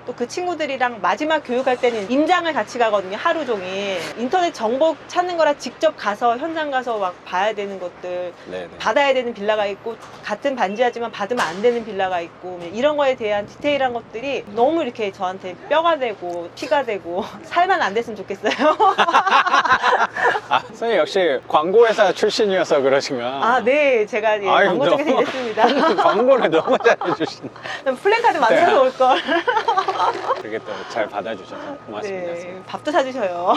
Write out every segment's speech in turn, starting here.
또 그 친구들이랑 마지막 교육할 때는 임장을 같이 가거든요. 하루 종일. 인터넷 정보 찾는 거라 직접 가서 현장 가서 막 봐야 되는 것들, 네네. 받아야 되는 빌라가 있고 같은 반지하지만 받으면 안 되는 빌라가 있고 이런 거에 대한 디테일한 것들이 너무 이렇게 저한테 뼈가 되고 피가 되고 살만 안 됐으면 좋겠어요. 아, 선생님 역시 광고회사 출신이어서 그러신가? 아, 네. 제가 예, 아유, 광고 쪽에서 너무- 일했습니다. 광고를 너무 잘해주신다. 플랜카드 만들어서 네. 올걸. 그렇게 또 잘 받아주셔서 고맙습니다. 네. 선생님. 밥도 사주셔요.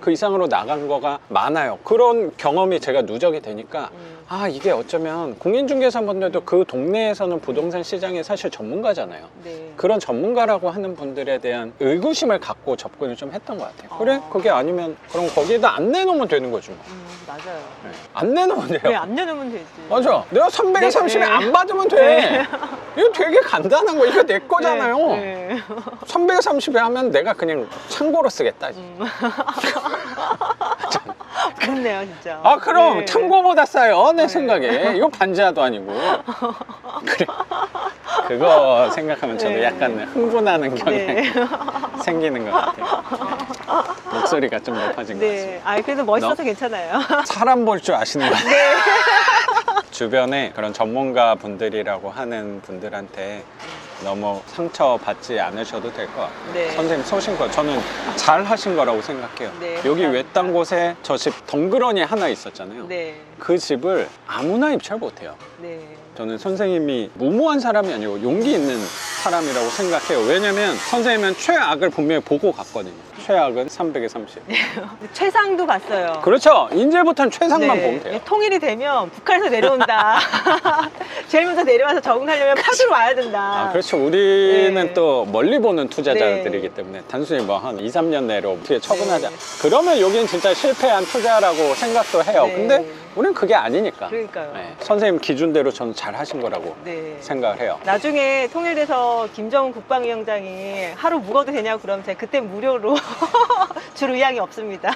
그 이상으로 나간 거가 많아요. 그런 경험이 제가 누적이 되니까 아, 이게 어쩌면 공인중개사분들도 그 동네에서는 부동산 시장의 사실 전문가잖아요. 네. 그런 전문가라고 하는 분들에 대한 의구심을 갖고 접근을 좀 했던 것 같아요. 그래? 그게 아니면 그럼 거기에다 안 내놓으면 되는 거지 뭐. 맞아요. 네. 안 내놓으면 돼요. 네, 안 내놓으면 되지. 맞아. 내가 330에 네. 안 받으면 돼. 네. 이거 되게 간단한 거. 이거 내 거잖아요. 네. 330에 하면 내가 그냥 참고로 쓰겠다. 그렇네요, 진짜. 아, 그럼 네. 참고보다 싸요, 내 네. 생각에. 이거 반지하도 아니고. 그래. 그거 생각하면 저도 네. 약간 흥분하는 경향이 네. 생기는 것 같아요. 목소리가 좀 높아진 것 같습니다. 네. 아, 그래도 멋있어서 괜찮아요. 사람 볼 줄 아시는 것 같아요. 네. 주변에 그런 전문가 분들이라고 하는 분들한테 너무 상처받지 않으셔도 될 것 같아요. 네. 선생님 쏘신 거 저는 잘 하신 거라고 생각해요. 네, 여기 감사합니다. 외딴 곳에 저 집 덩그러니 하나 있었잖아요. 네. 그 집을 아무나 입찰 못해요. 네. 저는 선생님이 무모한 사람이 아니고 용기 있는 사람이라고 생각해요. 왜냐면 선생님은 최악을 분명히 보고 갔거든요. 최악은 300에 30. 최상도 봤어요. 그렇죠. 이제부터는 최상만 네. 보면 돼요. 통일이 되면 북한에서 내려온다. 제일 먼저 내려와서 적응하려면 파주로 와야 된다. 아, 그렇죠. 우리는 네. 또 멀리 보는 투자자들이기 네. 때문에 단순히 뭐 한 2, 3년 내로 어떻게 처분하자. 네. 그러면 여긴 진짜 실패한 투자라고 생각도 해요. 네. 근데 우리는 그게 아니니까. 그러니까요. 네. 선생님 기준대로 저는 잘 하신 거라고 네. 생각을 해요. 나중에 통일돼서 김정은 국방위원장이 하루 묵어도 되냐고 그러면 제가 그때 무료로 줄 의향이 없습니다.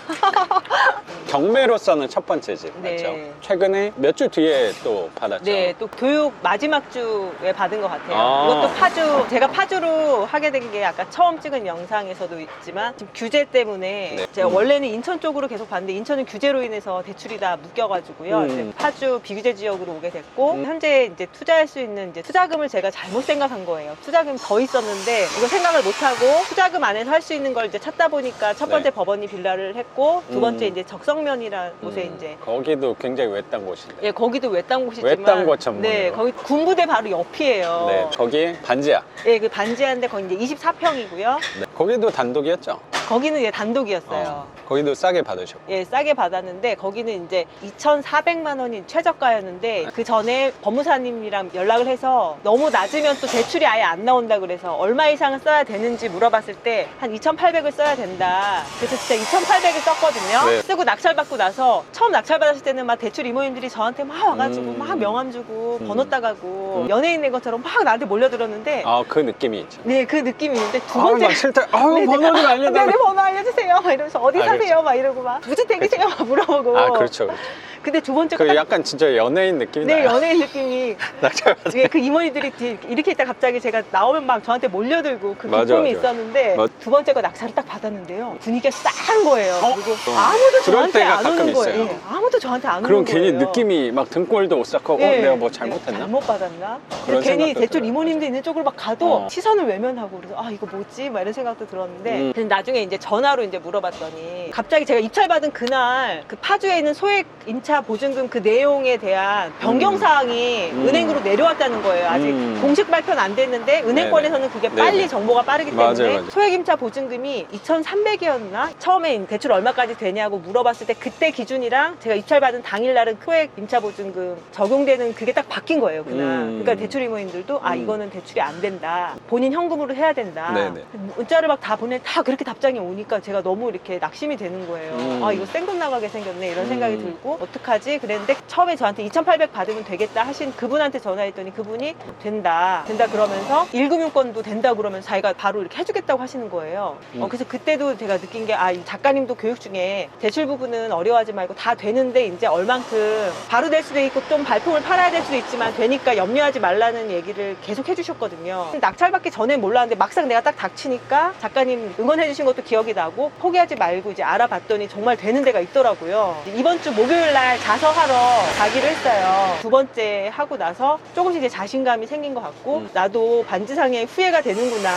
경매로서는 첫 번째 집 네. 맞죠? 최근에 몇 주 뒤에 또 받았죠. 네, 또 교육 마지막 주에 받은 것 같아요. 아. 이것도 파주, 제가 파주로 하게 된 게 아까 처음 찍은 영상에서도 있지만 지금 규제 때문에 네. 제가 원래는 인천 쪽으로 계속 봤는데 인천은 규제로 인해서 대출이 다 묶여가지고요. 이제 파주 비규제 지역으로 오게 됐고 현재 이제 투자할 수 있는 이제 투자금을 제가 잘못 생각한 거예요. 투자금이 더 있었는데 이거 생각을 못하고 투자금 안에서 할 수 있는 걸 이제 찾다 보니까 첫 번째 네. 법원이 빌라를 했고 두 번째 이제 적성면이라는 곳에 이제 거기도 굉장히 외딴 곳인데. 예, 거기도 외딴 곳이지만 외딴 곳 전문으로. 네, 거기 군부대 바로 옆이에요. 네, 거기 반지하. 예, 그 반지하인데 거기 이제 24평이고요. 네, 거기도 단독이었죠. 거기는 이제 단독이었어요. 거기도 싸게 받으셨고. 예, 싸게 받았는데 거기는 이제 2,400만 원이 최저가였는데 그 전에 법무사님이랑 연락을 해서 너무 낮으면 또 대출이 아예 안 나온다 그래서 얼마 이상을 써야 되는지 물어봤을 때 한 2,800을 써야 된다. 그래서 진짜 2,800을 썼거든요. 네. 쓰고 낙찰받고 나서 처음 낙찰받았을 때는 막 대출 이모님들이 저한테 막 와가지고 막 명함 주고 번호 따가고 연예인 낸 것처럼 막 나한테 몰려들었는데 아, 그 느낌이 있죠. 네, 그 느낌이 있는데 두 아, 번째 막 싫다. 아유, 네, 번호 좀 네, 알려달라. 네, 번호 알려주세요. 막 이러면서 어디 아, 사세요? 그렇죠. 막 이러고 막 무주택이세요? 막 물어보고. 아, 그렇죠. 그렇죠. 근데 두 번째 그 딱 약간 진짜 연예인 느낌이 네, 나요. 연예인 느낌이 낙찰 받아. 그 이모님들이 이렇게 있다 갑자기 제가 나오면 막 저한테 몰려들고 그 맞아, 기쁨이 맞아. 있었는데 맞- 두 번째 거 낙찰을 딱 받았는데요. 분위기가 싸한 거예요. 그리고 어. 아무도 그럴 저한테 때가 안 가끔 오는 거예요. 있어요. 예, 아무도 저한테 안 그럼 오는 거예요. 괜히 느낌이 막 등골도 오싹하고 예, 내가 뭐 내가 잘못했나? 잘못 받았나? 그런 괜히 생각도 대출 들어요. 이모님도 있는 쪽으로 막 가도 어. 시선을 외면하고 그래서 아 이거 뭐지? 막 이런 생각도 들었는데 근데 나중에 이제 전화로 이제 물어봤더니 갑자기 제가 입찰받은 그날 그 파주에 있는 소액 임차 보증금 그 내용에 대한 변경 사항이 은행으로 내려왔다는 거예요. 아직 공식 발표는 안 됐는데 은행권에서는 그게 네네. 빨리 정보가 빠르기 때문에 맞아요, 맞아요. 소액 임차 보증금이 2,300이었나? 처음에 대출 얼마까지 되냐고 물어봤을 때 그때 기준이랑 제가 입찰받은 당일날은 소액 임차 보증금 적용되는 그게 딱 바뀐 거예요, 그날. 그러니까 대출 이모님들도 아 이거는 대출이 안 된다. 본인 현금으로 해야 된다. 네네. 문자를 막 다 보내 다 그렇게 답장이 오니까 제가 너무 이렇게 낙심이 되는 거예요. 아 이거 생돈 나가게 생겼네 이런 생각이 들고 어떻게 어떡하지? 그랬는데 처음에 저한테 2,800 받으면 되겠다 하신 그분한테 전화했더니 그분이 된다 그러면서 1금융권도 된다 그러면서 자기가 바로 이렇게 해주겠다고 하시는 거예요. 그래서 그때도 제가 느낀 게 이 작가님도 교육 중에 대출 부분은 어려워하지 말고 다 되는데 이제 얼만큼 바로 될 수도 있고 좀 발품을 팔아야 될 수도 있지만 되니까 염려하지 말라는 얘기를 계속 해주셨거든요. 낙찰받기 전엔 몰랐는데 막상 내가 딱 닥치니까 작가님 응원해 주신 것도 기억이 나고 포기하지 말고 이제 알아봤더니 정말 되는 데가 있더라고요. 이번 주 목요일 날 자서하러 가기로 했어요. 두 번째 하고 나서 조금씩 이제 자신감이 생긴 것 같고 나도 반지상에 후회가 되는구나.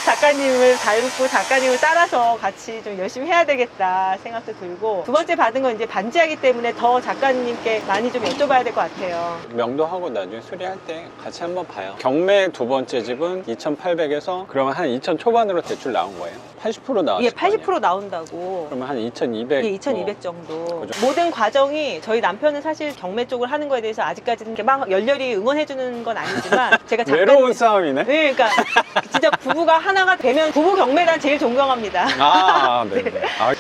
작가님을 닮고 작가님을 따라서 같이 좀 열심히 해야 되겠다 생각도 들고 두 번째 받은 건 이제 반지하기 때문에 더 작가님께 많이 좀 여쭤봐야 될 것 같아요. 명도하고 나중에 수리할 때 같이 한번 봐요. 경매 두 번째 집은 2,800에서 그러면 한 2,000 초반으로 대출 나온 거예요? 80% 나왔을 예, 거 아니에요? 80% 나온다고. 그러면 한 2,200? 예, 2,200 정도. 그죠. 모든 과정이 저희 남편은 사실 경매 쪽을 하는 거에 대해서 아직까지는 이렇게 막 열렬히 응원해주는 건 아니지만 제가 외로운 싸움이네? 네, 그러니까 진짜 부부가 하나가 되면 부부 경매단 제일 존경합니다. 아, 네네.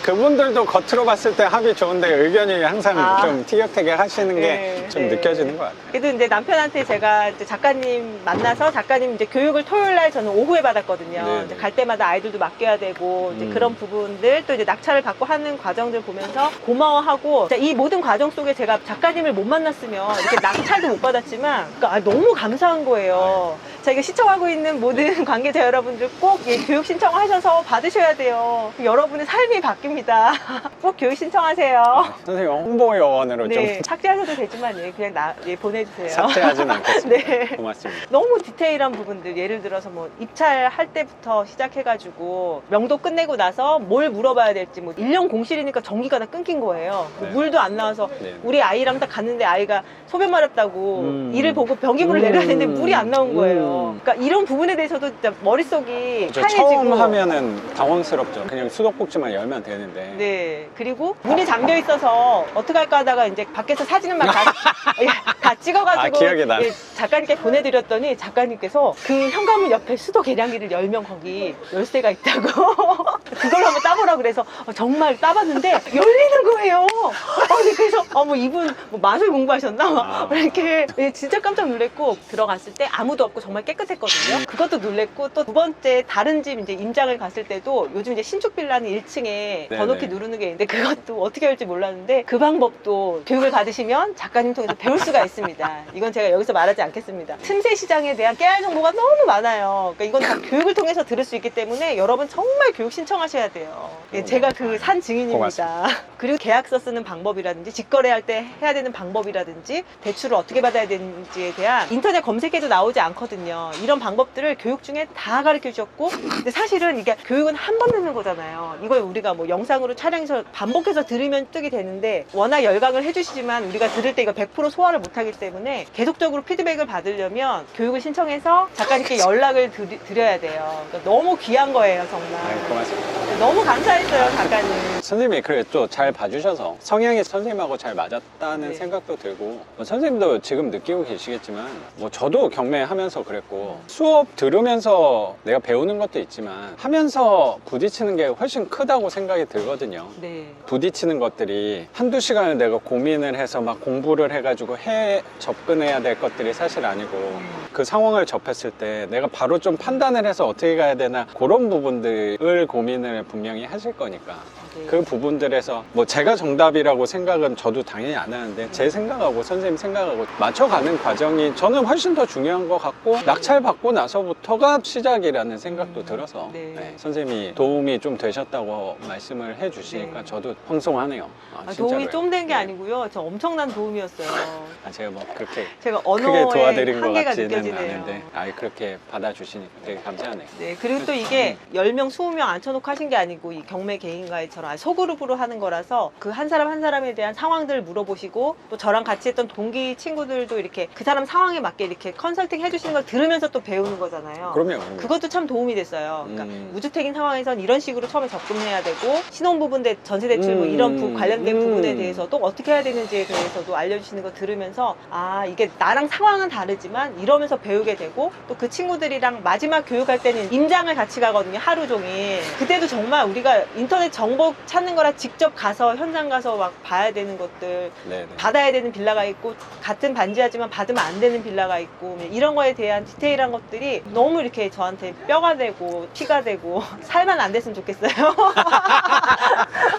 그분들도 겉으로 봤을 때 합이 좋은데 의견이 항상 좀 티격태격 하시는 게 좀 느껴지는 것 같아요. 그래도 이제 남편한테 제가 이제 작가님 만나서 작가님 이제 교육을 토요일 날 저는 오후에 받았거든요. 이제 갈 때마다 아이들도 맡겨야 되고 이제 그런 부분들 또 이제 낙찰을 받고 하는 과정들 보면서 고마워하고 이 모든 과정 속에 제가 작가님을 못 만났으면 이렇게 낙찰도 못 받았지만 그러니까 너무 감사한 거예요. 저희가 시청하고 있는 모든 관계자 여러분들 꼭 교육 신청하셔서 받으셔야 돼요. 여러분의 삶이 바뀝니다. 꼭 교육 신청하세요. 선생님 홍보 요원으로 네, 좀 삭제하셔도 되지만 그냥 보내주세요. 삭제하진 않겠습니다. 네. 고맙습니다. 너무 디테일한 부분들 예를 들어서 뭐 입찰할 때부터 시작해가지고 명도 끝내고 나서 뭘 물어봐야 될지 뭐 1년 공실이니까 전기가 다 끊긴 거예요. 네. 물도 안 나와서 네. 우리 아이랑 딱 갔는데 아이가 소변 마렵다고 이를 보고 변기물을 내려야 되는데 물이 안 나온 거예요. 그러니까 이런 부분에 대해서도 진짜 머릿속이 하얘지고 처음 하면은 당황스럽죠. 그냥 수도꼭지만 열면 되는데. 네. 그리고 문이 잠겨 있어서 어떡할까 하다가 이제 밖에서 사진을 막 다 찍어가지고 기억이 나네. 작가님께 보내드렸더니 작가님께서 그 현관문 옆에 수도 계량기를 열면 거기 열쇠가 있다고 그걸 한번 따보라 그래서 정말 따봤는데 열리는 거예요. 그래서 뭐 이분 뭐 마술 공부하셨나? 이렇게 진짜 깜짝 놀랐고 들어갔을 때 아무도 없고 정말 깨끗했거든요. 그것도 놀랬고 또 두 번째 다른 집 이제 임장을 갔을 때도 요즘 이제 신축 빌라는 1층에 번호키 누르는 게 있는데 그것도 어떻게 할지 몰랐는데 그 방법도 교육을 받으시면 작가님 통해서 배울 수가 있습니다. 이건 제가 여기서 말하지 않겠습니다. 틈새 시장에 대한 깨알 정보가 너무 많아요. 그러니까 이건 다 교육을 통해서 들을 수 있기 때문에 여러분 정말 교육 신청하셔야 돼요. 제가 그 산 증인입니다. 고맙습니다. 그리고 계약서 쓰는 방법이라든지 직거래할 때 해야 되는 방법이라든지 대출을 어떻게 받아야 되는지에 대한 인터넷 검색해도 나오지 않거든요. 이런 방법들을 교육 중에 다 가르쳐 주셨고 근데 사실은 이게 교육은 한 번 듣는 거잖아요. 이걸 우리가 뭐 영상으로 촬영해서 반복해서 들으면 뜨게 되는데 워낙 열강을 해주시지만 우리가 들을 때 이거 100% 소화를 못하기 때문에 계속적으로 피드백을 받으려면 교육을 신청해서 작가님께 연락을 드려야 돼요. 그러니까 너무 귀한 거예요, 정말. 네, 고맙습니다. 너무 감사했어요, 작가님. 선생님이 그래 또 잘 봐주셔서 성향이 선생님하고 잘 맞았다는 네. 생각도 들고 뭐 선생님도 지금 느끼고 계시겠지만 뭐 저도 경매하면서 그랬고 수업 들으면서 내가 배우는 것도 있지만 하면서 부딪히는 게 훨씬 크다고 생각이 들거든요. 네. 부딪히는 것들이 한두 시간을 내가 고민을 해서 막 공부를 해가지고 접근해야 될 것들이 사실 아니고 그 상황을 접했을 때 내가 바로 좀 판단을 해서 어떻게 가야 되나 그런 부분들을 고민을 분명히 하실 거니까 그 부분들에서 뭐 제가 정답이라고 생각은 저도 당연히 안 하는데 제 생각하고 선생님 생각하고 맞춰가는 과정이 저는 훨씬 더 중요한 것 같고 낙찰 받고 나서부터가 시작이라는 생각도 들어서 네. 선생님이 도움이 좀 되셨다고 말씀을 해주시니까 네. 저도 황송하네요. 도움이 좀 된 게 네. 아니고요. 저 엄청난 도움이었어요. 제가 뭐 그렇게 제가 크게 언어의 도와드린 것 한계가 같지는 느껴지네요. 않은데 그렇게 받아주시니까 되게 감사하네요. 네, 그리고 또 이게 10명, 20명 앉혀놓고 하신 게 아니고 이 경매 개인과외처럼 소그룹으로 하는 거라서 그 한 사람 한 사람에 대한 상황들을 물어보시고 또 저랑 같이 했던 동기 친구들도 이렇게 그 사람 상황에 맞게 이렇게 컨설팅 해주시는 걸 들으면서 또 배우는 거잖아요. 그럼요. 그것도 참 도움이 됐어요. 그러니까 무주택인 상황에선 이런 식으로 처음에 접근해야 되고 신혼부분 전세대출 뭐 이런 관련된 부분에 대해서도 어떻게 해야 되는지에 대해서도 알려주시는 거 들으면서 이게 나랑 상황은 다르지만 이러면서 배우게 되고 또 그 친구들이랑 마지막 교육할 때는 임장을 같이 가거든요. 하루 종일. 그때도 정말 우리가 인터넷 정보 주택가로 찾는 거라 직접 가서 현장 가서 막 봐야 되는 것들, 네네. 받아야 되는 빌라가 있고 같은 반지하지만 받으면 안 되는 빌라가 있고 이런 거에 대한 디테일한 것들이 너무 이렇게 저한테 뼈가 되고 피가 되고 살만 안 됐으면 좋겠어요.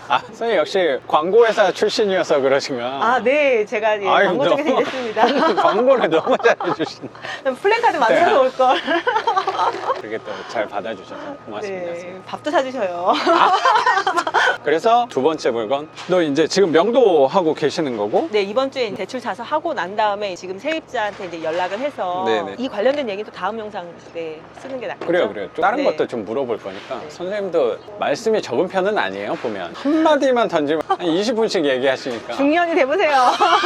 아, 선생님 역시 광고회사 출신이어서 그러시면. 아, 네. 제가 예, 아유, 광고 쪽에서 너무- 일했습니다. 광고를 너무 잘해주신다. 플랜카드 만들어서 올 걸. 그렇게 또 잘 받아주셔서 고맙습니다. 네, 밥도 사주셔요. 그래서 두 번째 물건, 너 이제 지금 명도하고 계시는 거고? 네, 이번 주에 대출 자서 하고 난 다음에 지금 세입자한테 이제 연락을 해서 네네. 이 관련된 얘기는 또 다음 영상 때 쓰는 게 낫겠죠? 그래요. 좀 다른 네. 것도 좀 물어볼 거니까. 선생님도 말씀이 적은 편은 아니에요, 보면. 한마디만 던지면 한 20분씩 얘기하시니까. 중년이 돼보세요.